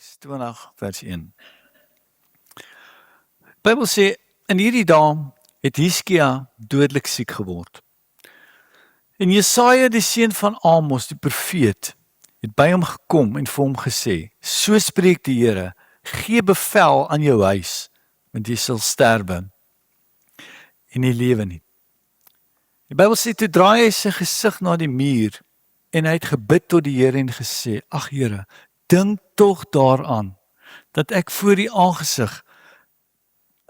Konings 20 vers 1. Die Bybel sê, in hierdie dae het Hiskia dodelik siek geword. En Jesaja die seun van Amos, die profeet, het by hom gekom en vir hom gesê, so spreek die Here, gee bevel aan jou huis, want jy sal sterwe en nie lewe nie. Die Bybel sê, toe draai hy sy gesig na die muur en hy het gebid tot die Here en gesê, ag Here, dink tog daaraan, dat ek voor die aangesig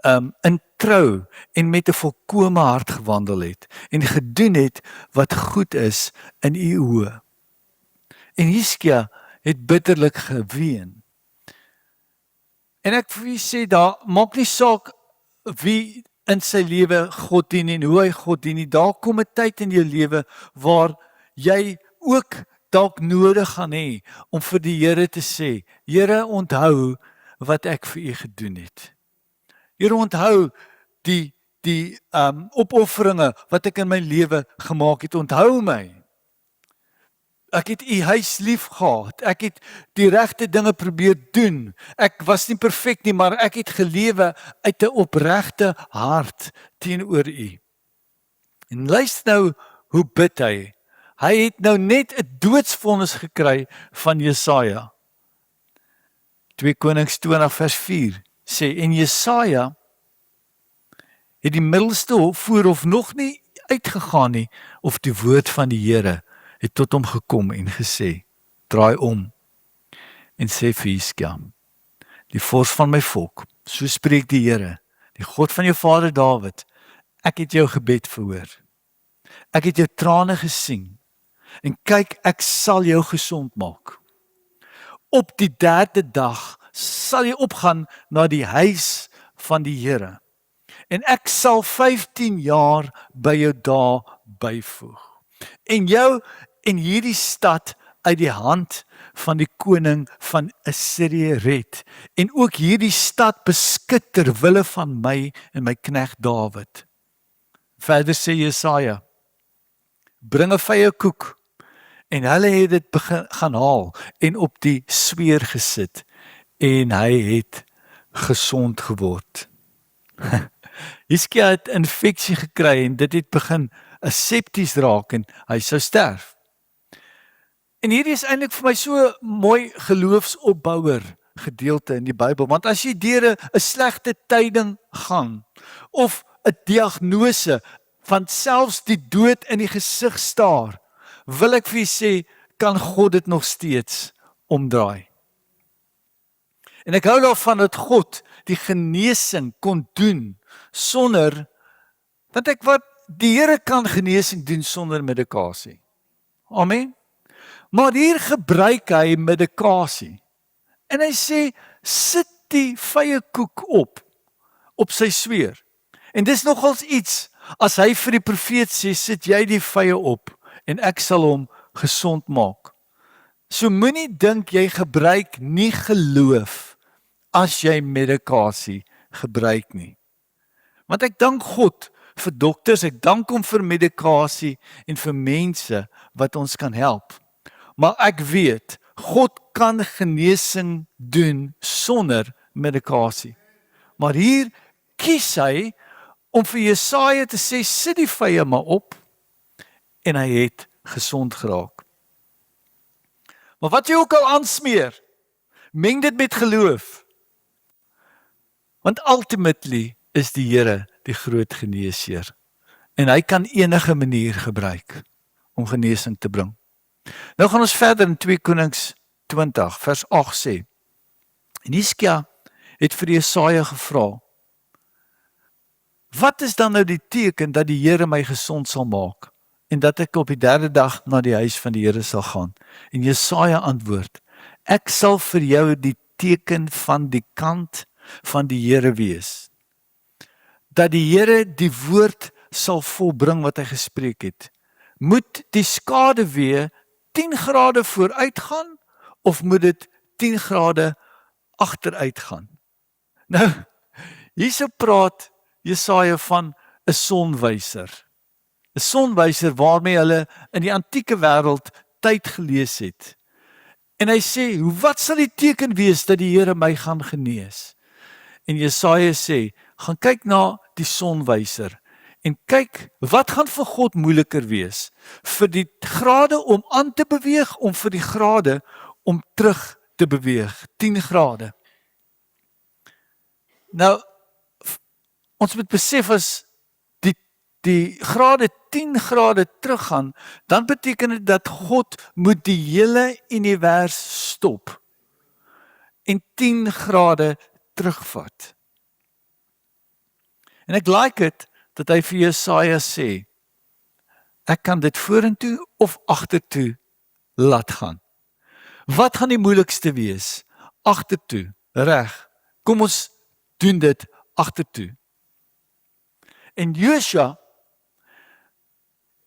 in trou en met 'n volkome hart gewandel het en gedoen het wat goed is in u oë. En Hiskia het bitterlik geween. En ek vir u sê, daar maak nie saak wie in sy lewe God dien en hoe hy God dien nie. Daar kom 'n tyd in jou lewe waar jy ook dalk nodig gaan hê om vir die Here te sê, Here, onthou wat ek vir u gedoen het. Here, onthou die opofferinge wat ek in my lewe gemaak het. Onthou my. Ek het u huis lief gehad. Ek het die regte dinge probeer doen. Ek was nie perfek nie, maar ek het gelewe uit 'n opregte hart teenoor u. En luister nou hoe bid hy. Hy het nou net 'n doodsvonnis gekry van Jesaja. 2 Konings 20 vers 4 sê, en Jesaja het die middelste voorhof nog nie uitgegaan nie, of die woord van die Here het tot hom gekom en gesê, draai om en sê vir Hiskia, die vors van my volk, so spreek die Here, die God van jou vader Dawid, ek het jou gebed verhoor. Ek het jou trane gesien, en kyk, ek sal jou gesond maak. Op die 3de dag sal jy opgaan na die huis van die Here, en ek sal 15 jaar by jou daar byvoeg, en jou en hierdie stad uit die hand van die koning van Assirië red, en ook hierdie stad beskik ter wille van my en my knegt Dawid. Verder sê Jesaja, bring 'n vye koek, en hulle het dit gaan haal, en op die sweer gesit, en hy het gesond geword. Hiskia het infeksie gekry, en dit het begin septies raak, en hy sou sterf. En hierdie is eintlik vir my so mooi geloofsopbouer gedeelte in die Bybel, want as jy deur 'n slegte tyding gaan, of 'n diagnose van selfs die dood in die gesig staar, wil ek vir jy sê, kan God dit nog steeds omdraai. En ek hou daarvan dat God die genesing kon doen sonder, die Here kan genesing doen sonder medikasie. Amen. Maar hier gebruik hy medikasie. En hy sê, sit die vye koek op sy sweer. En dis nogals iets, as hy vir die profeet sê, sit jy die vye op, en ek sal hom gesond maak. So moenie dink jy gebruik nie geloof as jy medikasie gebruik nie. Want ek dank God vir dokters, ek dank hom vir medikasie en vir mense wat ons kan help. Maar ek weet, God kan genesing doen sonder medikasie. Maar hier kies hy om vir Jesaja te sê, sit die vye maar op, en hy het gesond geraak. Maar wat jy ook al aansmeer, meng dit met geloof. Want ultimately is die Here die groot geneesheer. En hy kan enige manier gebruik om genesing te bring. Nou gaan ons verder in 2 Konings 20 vers 8 sê. En Hiskia het vir Jesaja gevra, wat is dan nou die teken dat die Here my gesond sal maak, en dat ek op die 3de dag na die huis van die Here sal gaan? En Jesaja antwoord, ek sal vir jou die teken van die kant van die Here wees, dat die Here die woord sal volbring wat hy gespreek het. Moet die skaduwee 10 grade vooruit gaan, of moet dit 10 grade agteruit gaan? Nou, hierso praat Jesaja van 'n sonwyser. 'n Sonwyser waarmee hulle in die antieke wêreld tyd gelees het. En hy sê, wat sal die teken wees dat die Here my gaan genees? En Jesaja sê, gaan kyk na die sonwyser en kyk, wat gaan vir God moeiliker wees? Vir die grade om aan te beweeg, om vir die grade om terug te beweeg, 10 grade. Nou, ons moet besef as die grade 10 grade teruggaan, dan beteken dit dat God moet die hele univers stop en 10 grade terugvat. En ek like dit dat hy vir Jesaja sê, ek kan dit vorentoe of agtertoe laat gaan. Wat gaan die moeilikste wees? Agtertoe, reg. Kom ons doen dit agtertoe. En Josua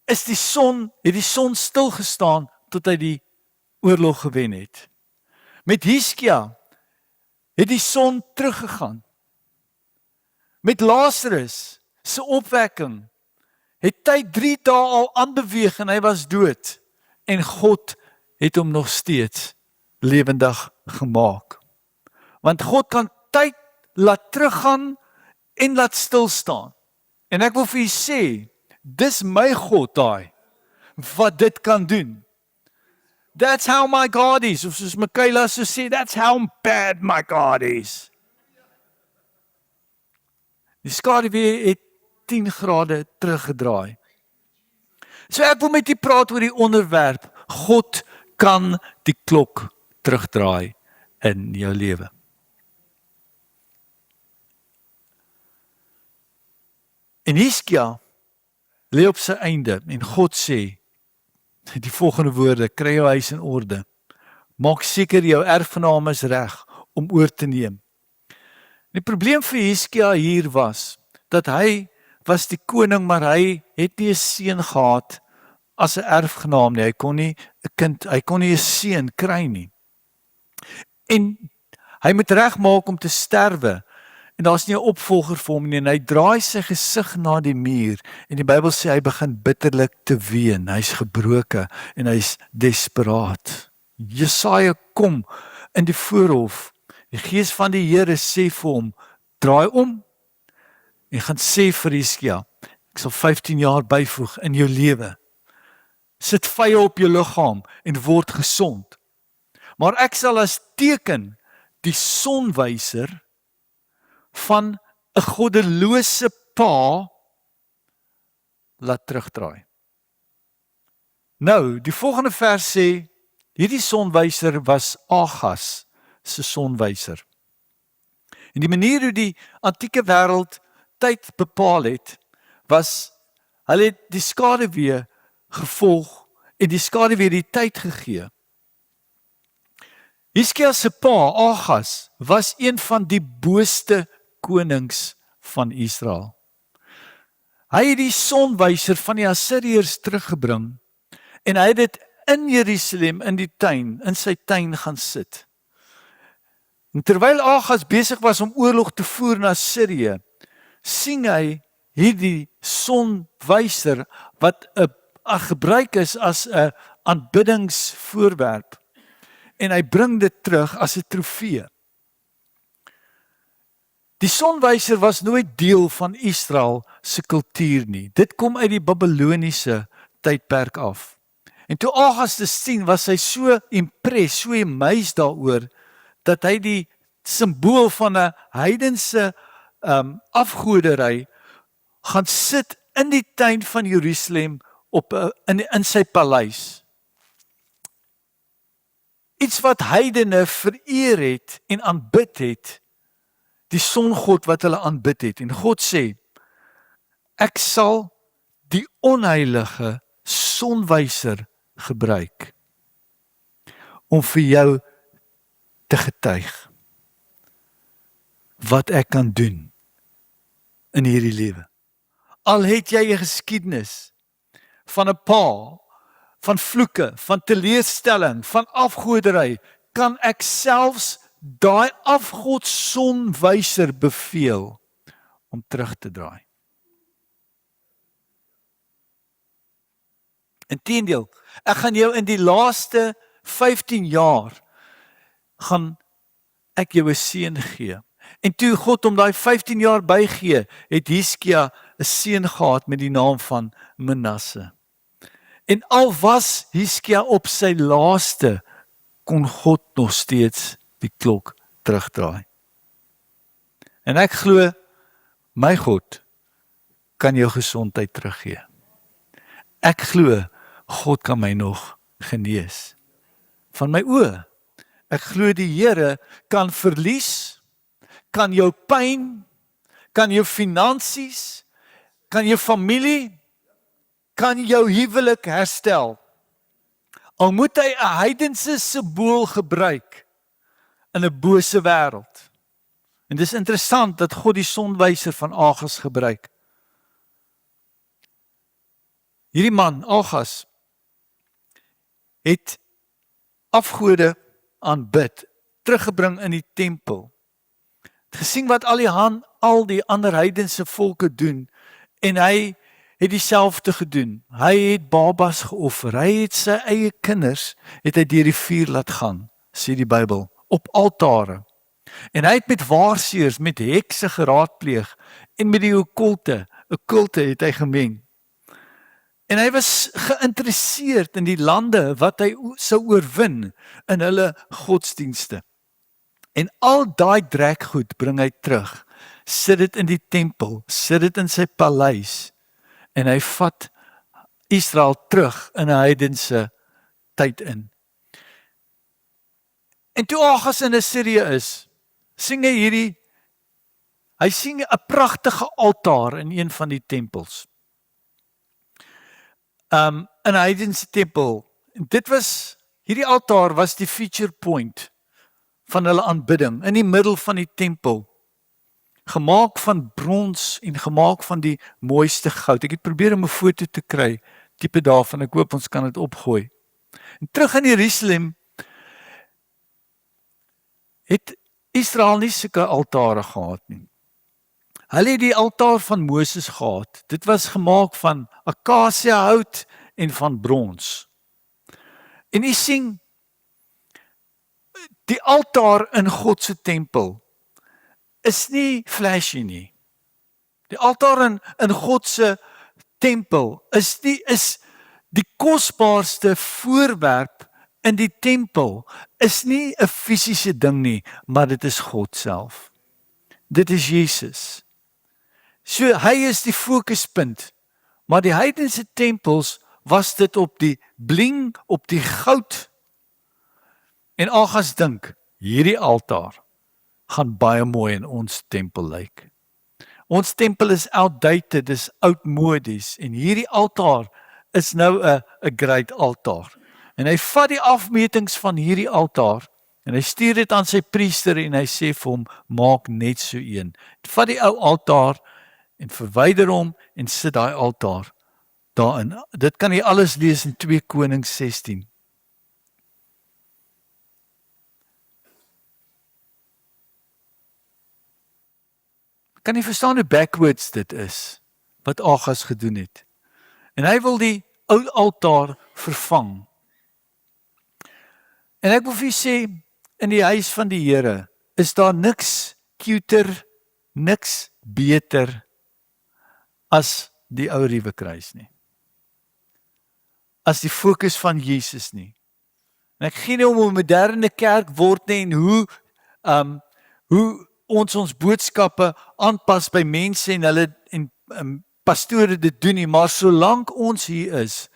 het die son stil gestaan tot hy die oorlog gewen het. Met Hiskia het die son teruggegaan. Met Lazarus se opwekking het hy 3 dae al aanbeweeg en hy was dood. En God het hom nog steeds lewendig gemaak. Want God kan tyd laat teruggaan en laat stil staan. En ek wil vir u sê, dis my God daai, wat dit kan doen. That's how my God is. Of soos Michaela so sê, that's how bad my God is. Die skaduwee het 10 grade teruggedraai. So ek wil met u praat oor die onderwerp, God kan die klok terugdraai in jou lewe. En Hiskia lê op sy einde en God sê die volgende woorde, kry jou huis in orde. Maak seker jou erfgenaam is reg om oor te neem. Die probleem vir Hiskia hier was dat hy was die koning, maar hy het nie 'n seun gehad as 'n erfgenaam nie. Hy kon nie 'n seun kry nie. En hy moet regmaak om te sterwe. En daar's nie 'n opvolger vir hom nie, en hy draai sy gesig na die muur, en die Bybel sê hy begin bitterlik te ween, hy's gebroke, en hy's desperaat. Jesaja kom in die voorhof, die gees van die Here sê vir hom, draai om, en gaan sê vir Hiskia, ek sal 15 jaar byvoeg in jou lewe, sit vye op jou liggaam, en word gesond, maar ek sal as teken, die sonwyser, van 'n goddelose pa laat terugdraai. Nou, die volgende vers sê, hierdie sonwyser was Agas se sonwyser. En die manier hoe die antieke wêreld tyd bepaal het, was, hulle het die skaduwee gevolg en die skaduwee die tyd gegee. Hiskia se pa, Agas, was een van die booste konings van Israel. Hy het die sonwyser van die Assiriërs teruggebring en hy het dit in Jerusalem in die tuin, in sy tuin gaan sit. En terwyl Agas besig was om oorlog te voer na Assirië, sien hy hierdie sonwyser wat gebruik is as 'n aanbiddingsvoorwerp en hy bring dit terug as 'n trofee. Die sonwyser was nooit deel van Israel se kultuur nie. Dit kom uit die Babiloniese tydperk af. En toe Agas dit sien, was hy so impressed, so amazed daaroor, dat hy die simbool van 'n heidense afgoderry gaan sit in die tuin van Jerusalem in sy paleis. Iets wat heidene vereer het en aanbid het, die songod wat hulle aanbid het. En God sê, ek sal die onheilige sonwyser gebruik om vir jou te getuig wat ek kan doen in hierdie lewe. Al het jy 'n geskiedenis van 'n pa, van vloeke, van teleurstelling, van afgoderry, kan ek selfs daai afgodssonwyser beveel om terug te draai. Inteendeel, ek gaan jou in die laaste 15 jaar gaan ek jou 'n seun gee. En toe God hom daai 15 jaar bygee, het Hiskia 'n seun gehad met die naam van Manasse. En al was Hiskia op sy laaste, kon God nog steeds die klok terugdraai. En ek glo, my God kan jou gesondheid teruggee. Ek glo, God kan my nog genees van my oë. Ek glo die Here kan verlies, kan jou pyn, kan jou finansies, kan jou familie, kan jou huwelik herstel. Al moet hy 'n heidense simbool gebruik in 'n bose wêreld. En dis interessant dat God die sonwyser van Agas gebruik. Hierdie man, Agas, het afgode aanbid, teruggebring in die tempel. Het gesien wat al die ander heidense volke doen, en hy het dieselfde gedoen. Hy het babas geoffer, hy het sy eie kinders, het hy deur die vuur laat gaan, sê die Bybel, op altare. En hy het met waarseers, met hekse geraadpleeg, en met die okkulte het hy gemeng. En hy was geïnteresseerd in die lande wat hy sou oorwin in hulle godsdienste. En al daai drekgoed bring hy terug, sit dit in die tempel, sit dit in sy paleis, en hy vat Israel terug in 'n heidense tyd in. En toe Agas in Assirië is, sien hy sien 'n pragtige altaar in een van die tempels. 'n heidense tempel. Hierdie altaar was die feature point van hulle aanbidding in die middel van die tempel. Gemaak van brons en gemaak van die mooiste goud. Ek het probeer om 'n foto te kry, tipe daarvan, ek hoop ons kan dit opgooi. En terug in Jerusalem het Israel nie sulke altare gehad nie. Hulle het die altaar van Moses gehad. Dit was gemaak van akasiëhout en van brons. En jy sien, die altaar in God se tempel is nie flashy nie. Die altaar in God se tempel is die kosbaarste voorwerp in die tempel, is nie 'n fisiese ding nie, maar dit is God self. Dit is Jesus. So hy is die fokuspunt, maar die heidense tempels was dit op die bling, op die goud. En Agas dink, hierdie altaar gaan baie mooi in ons tempel lyk. Ons tempel is outdated, dis oudmodies, en hierdie altaar is nou 'n great altaar. En hy vat die afmetings van hierdie altaar, en hy stuur dit aan sy priester, en hy sê vir hom, maak net so een. Vat die ou altaar, en verwyder hom, en sit daai altaar daarin. Dit kan jy alles lees in 2 Konings 16. Kan jy verstaan hoe backwards dit is, wat Agas gedoen het? En hy wil die ou altaar vervang. En ek wil vir julle sê, in die huis van die Here, is daar niks cuter, niks beter, as die ou ruwe kruis nie. As die fokus van Jesus nie. En ek gee nie om 'n moderne kerk word nie, en hoe ons boodskappe aanpas by mense en hulle en pastore dit doen nie, maar solank ons hier is,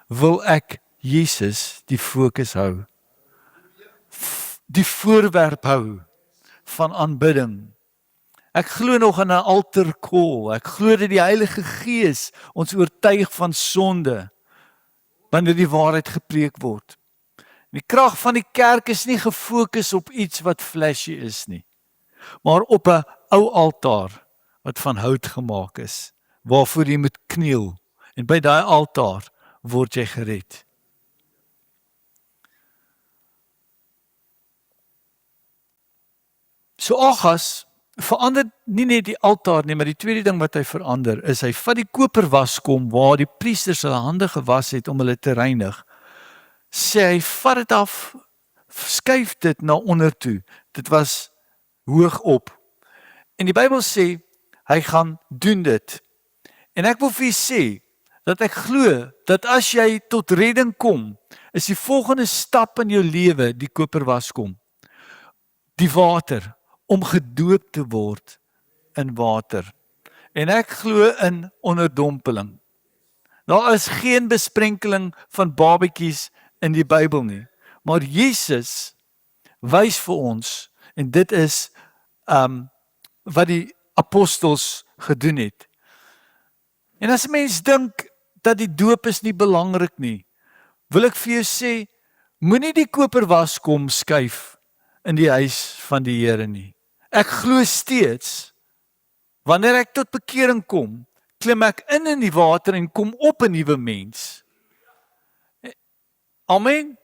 wil ek Jesus die fokus hou. Die voorwerp hou van aanbidding. Ek glo nog in 'n altar call. Ek glo dat die Heilige Gees ons oortuig van sonde wanneer die waarheid gepreek word. Die krag van die kerk is nie gefokus op iets wat flashy is nie, maar op 'n ou altaar wat van hout gemaak is, waarvoor jy moet kniel, en by daai altaar word jy gered. So Agas verander nie net die altaar nie, maar die tweede ding wat hy verander, is hy vat die koperwaskom waar die priesters hulle hande gewas het om hulle te reinig, sê hy, vat dit af skuif dit na onder toe. Dit was hoog op. En die Bybel sê, hy gaan doen dit. En ek wil vir julle sê, dat ek glo, dat as jy tot redding kom, is die volgende stap in jou lewe, die koperwaskom. Die water, om gedoop te word in water. En ek glo in onderdompeling. Daar is geen besprenkeling van babetjies in die Bybel nie. Maar Jesus wys vir ons, en dit is wat die apostels gedoen het. En as 'n mens dink dat die doop is nie belangrik nie, wil ek vir jou sê, moenie die koperwaskom skuif in die huis van die Here nie. Ek glo steeds, wanneer ek tot bekering kom, klim ek in die water en kom op 'n nuwe mens. Amen.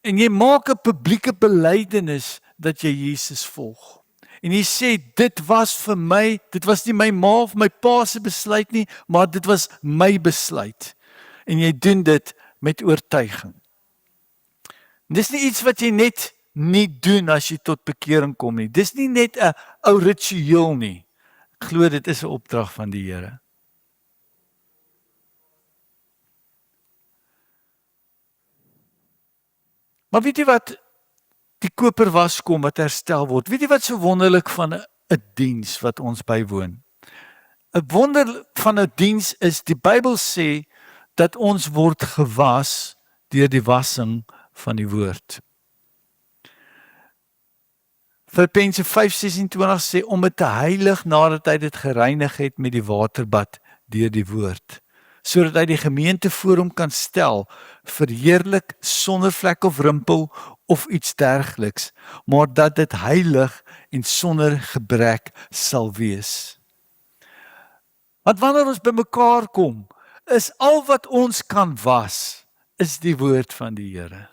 En jy maak 'n publieke belydenis dat jy Jesus volg. En jy sê, dit was vir my, dit was nie my ma of my pa se besluit nie, maar dit was my besluit. En jy doen dit met oortuiging. En dis nie iets wat jy net nie doen as jy tot bekering kom nie. Dis nie net 'n ou ritueel nie. Ek glo dit is 'n opdrag van die Here. Maar weet jy wat, die koperwaskom wat herstel word, weet jy wat so wonderlik van 'n diens wat ons bywoon? 'n Wonder van 'n diens is, die Bybel sê, dat ons word gewas deur die wassing van die woord. Filippense 5:26 sê, om dit te heilig nadat hy dit gereinig het met die waterbad deur die woord, sodat hy die gemeente voor hom kan stel, verheerlik sonder vlek of rimpel of iets dergeliks, maar dat dit heilig en sonder gebrek sal wees. Want wanneer ons bymekaar kom, is al wat ons kan was, is die woord van die Here.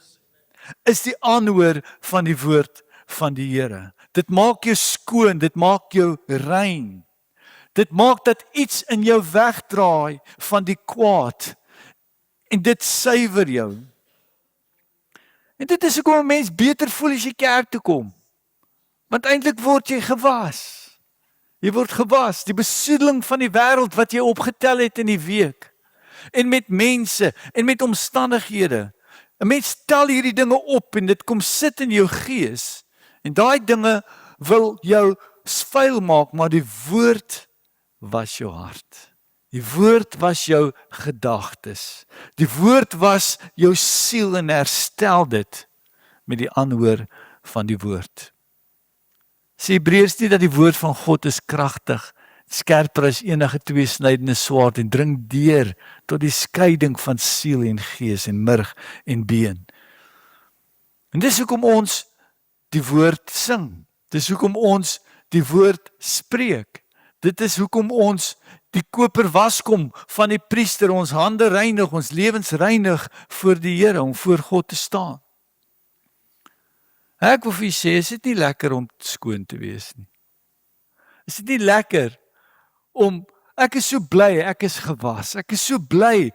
Is die aanhoor van die woord van die Here. Dit maak jou skoon, dit maak jou rein. Dit maak dat iets in jou wegdraai van die kwaad. En dit suiwer jou. En dit is hoekom 'n mens beter voel as jy kerk toe kom. Want eintlik word jy gewas. Jy word gewas. Die besoedeling van die wêreld wat jy opgetel het in die week. En met mense, en met omstandighede. 'n Mens tel hierdie dinge op en dit kom sit in jou gees. En daai dinge wil jou vuil maak, maar die woord was jou hart. Die woord was jou gedagtes. Die woord was jou siel en herstel dit met die aanhoor van die woord. Sê Hebreërs nie dat die woord van God is kragtig, skerper as enige tweesnydende swaard en dring deur tot die skeiding van siel en gees en murg en been. En dis hoekom ons die woord sing. Dis hoekom ons die woord spreek. Dit is hoekom ons die koperwaskom van die priester ons hande reinig, ons lewens reinig voor die Here om voor God te staan. Ek wil vir julle sê, is dit nie lekker om skoon te wees nie? Is dit nie lekker om, ek is so bly, ek is gewas, ek is so bly,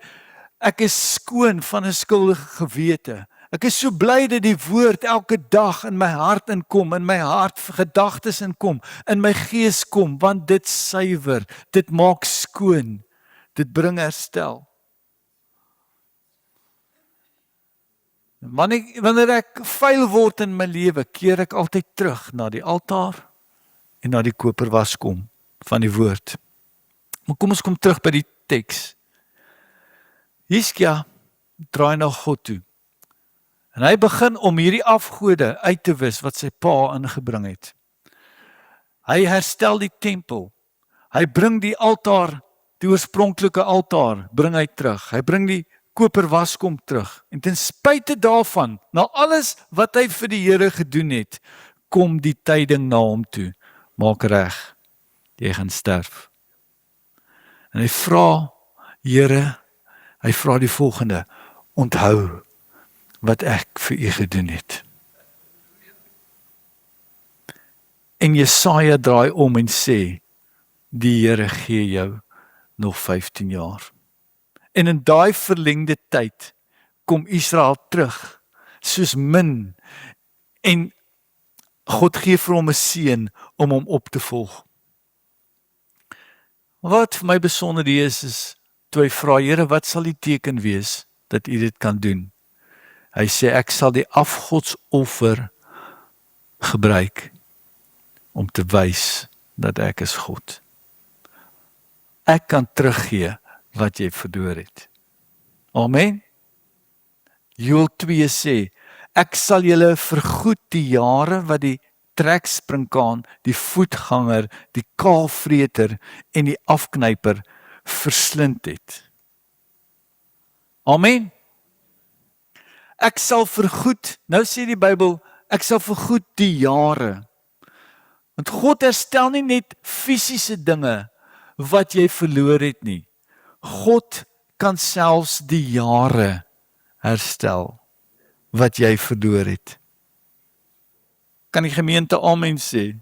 ek is skoon van 'n skuldige gewete. Ek is so bly dat die woord elke dag in my hart inkom, in my hart gedagtes inkom, in my gees kom, want dit suiwer, dit maak skoon, dit bring herstel. Wanneer ek vuil word in my lewe, keer ek altyd terug na die altaar en na die koperwaskom van die woord. Maar kom ons kom terug by die teks. Hiskia draai na God toe. En hy begin om hierdie afgode uit te wis wat sy pa ingebring het. Hy herstel die tempel. Hy bring die altaar, die oorspronklike altaar, bring hy terug. Hy bring die koperwaskom terug. En ten spyte daarvan, na alles wat hy vir die Here gedoen het, kom die tyding na hom toe. Maak reg, jy gaan sterf. En hy vra, Here, hy vra die volgende, onthou wat ek vir u gedoen het. En Jesaja draai om en sê, die Here gee jou nog 15 jaar. En in daai verlengde tyd, kom Israel terug, soos min, en God gee vir hom 'n seun om hom op te volg. Wat vir my besonder is toe hy vra, Here, wat sal die teken wees dat u dit kan doen? Hy sê, ek sal die afgodsoffer gebruik om te wys dat ek is God. Ek kan teruggee wat jy verloor het. Amen. Joël 2 sê, ek sal julle vergoed die jare wat die treksprinkaan, die voetganger, die kaalvreter en die afknyper verslind het. Amen. Ek sal vergoed, nou sê die Bybel, ek sal vergoed die jare. Want God herstel nie net fisiese dinge wat jy verloor het nie. God kan selfs die jare herstel wat jy verloor het. Kan die gemeente amen sê?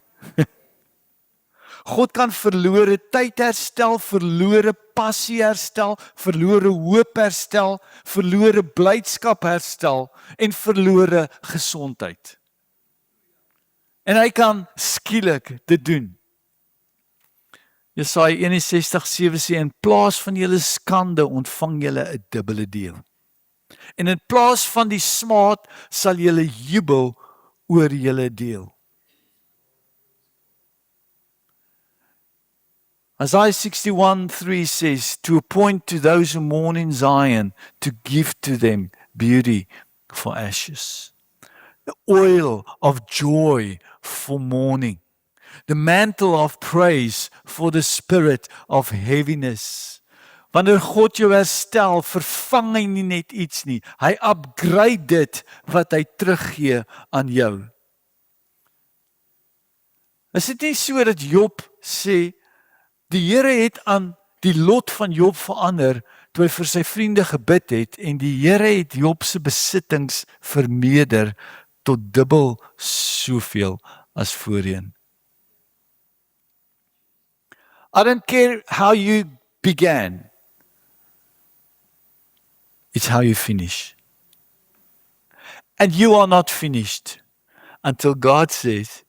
God kan verlore tyd herstel, verlore passie herstel, verlore hoop herstel, verlore blydskap herstel en verlore gesondheid. En hy kan skielik dit doen. Jesaja 61:7 sê, in plaas van julle skande ontvang julle 'n dubbele deel. En in plaas van die smaad sal julle jubel oor julle deel. Isaiah 61:3 says, to appoint to those who mourn in Zion, to give to them beauty for ashes. The oil of joy for mourning. The mantle of praise for the spirit of heaviness. Wanneer God jou herstel, vervang hy nie net iets nie. Hy upgrade dit wat hy teruggee aan jou. Is dit nie so dat Job sê, die Here het aan die lot van Job verander, toe hy vir sy vriende gebid het, en die Here het Job se besittings vermeerder, tot dubbel soveel as voorheen. I don't care how you began. It's how you finish. And you are not finished until God says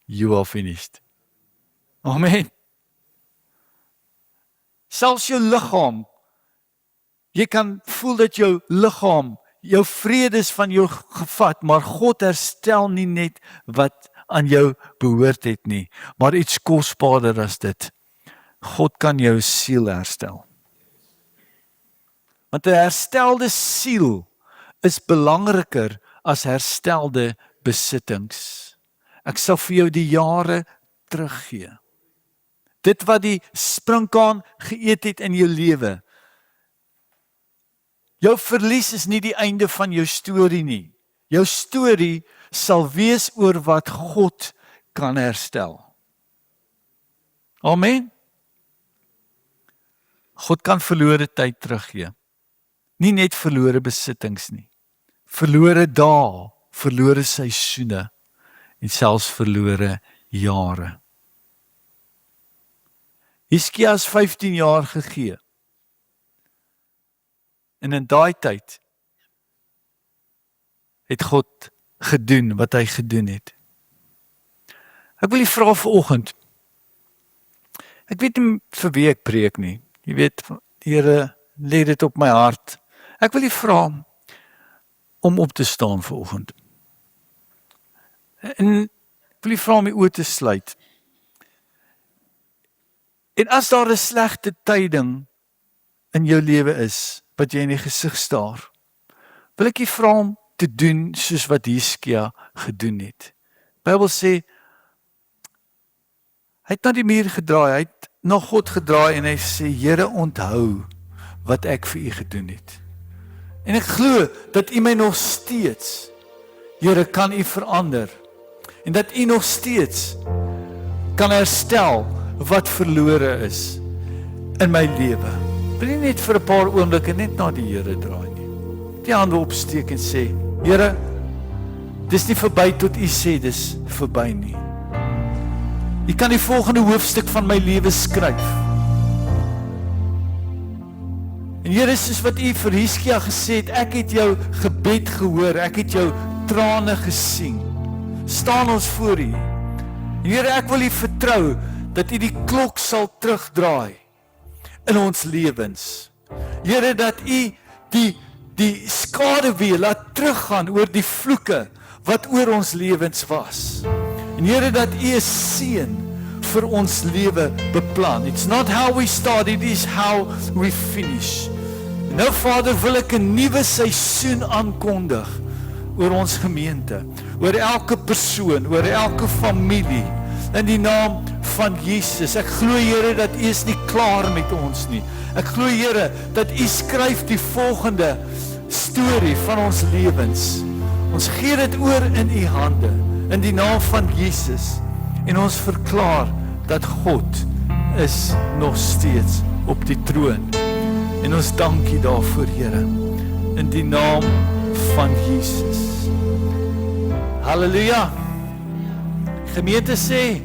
you are finished. Amen. Selfs jou liggaam, jy kan voel dat jou liggaam, jou vrede is van jou gevat, maar God herstel nie net wat aan jou behoort het nie, maar iets kosbaarder as dit. God kan jou siel herstel. Want 'n herstelde siel is belangriker as herstelde besittings. Ek sal vir jou die jare teruggee. Dit wat die sprinkaan geëet het in jou lewe. Jou verlies is nie die einde van jou storie nie. Jou storie sal wees oor wat God kan herstel. Amen. God kan verlore tyd teruggee. Nie net verlore besittings nie. Verlore dae, verlore seisoene en selfs verlore jare. Hiskia is 15 jaar gegee. En in daai tyd het God gedoen wat hy gedoen het. Ek wil die vra vanoggend. Ek weet nie vir wie ek preek nie. Jy weet, die Here lê dit op my hart. Ek wil die vra om op te staan vanoggend. En ek wil die vra om die oë te sluit. En as daar 'n slegte tyding in jou lewe is, wat jy in die gesig staar, wil ek jy vra om te doen soos wat Hiskia gedoen het. Die Bybel sê, hy het na die muur gedraai, hy het na God gedraai en hy sê, Here, onthou wat ek vir u gedoen het. En ek glo dat u my nog steeds, Here, kan u verander. En dat u nog steeds kan herstel wat verlore is in my lewe. Wil nie net vir 'n paar oomblikke net na die Here draai nie. Die hande opsteek en sê, Here, dis nie verby tot u sê dis verby nie. U kan die volgende hoofstuk van my lewe skryf. En En Here, soos wat U vir Hiskia gesê het, ek het jou gebed gehoor, ek het jou trane gesien. Staan ons voor U. En Here, ek wil U vertrou dat U die klok sal terugdraai in ons lewens. Here, dat U die skaduwee laat teruggaan oor die vloeke wat oor ons lewens was. En Here, dat U 'n seën vir ons lewe beplan. It's not how we start, it is how we finish. En nou Vader, wil ek 'n nuwe seisoen aankondig oor ons gemeente, oor elke persoon, oor elke familie, in die naam van Jesus. Ek glo, Here, dat U is nie klaar met ons nie. Ek glo, Here, dat U skryf die volgende storie van ons lewens. Ons gee dit oor in U hande, in die naam van Jesus. En ons verklaar dat God is nog steeds op die troon. En ons dank U daarvoor, Here, in die naam van Jesus. Halleluja. Gemeente sê,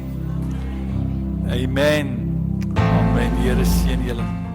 Amen. Amen. Here seën julle.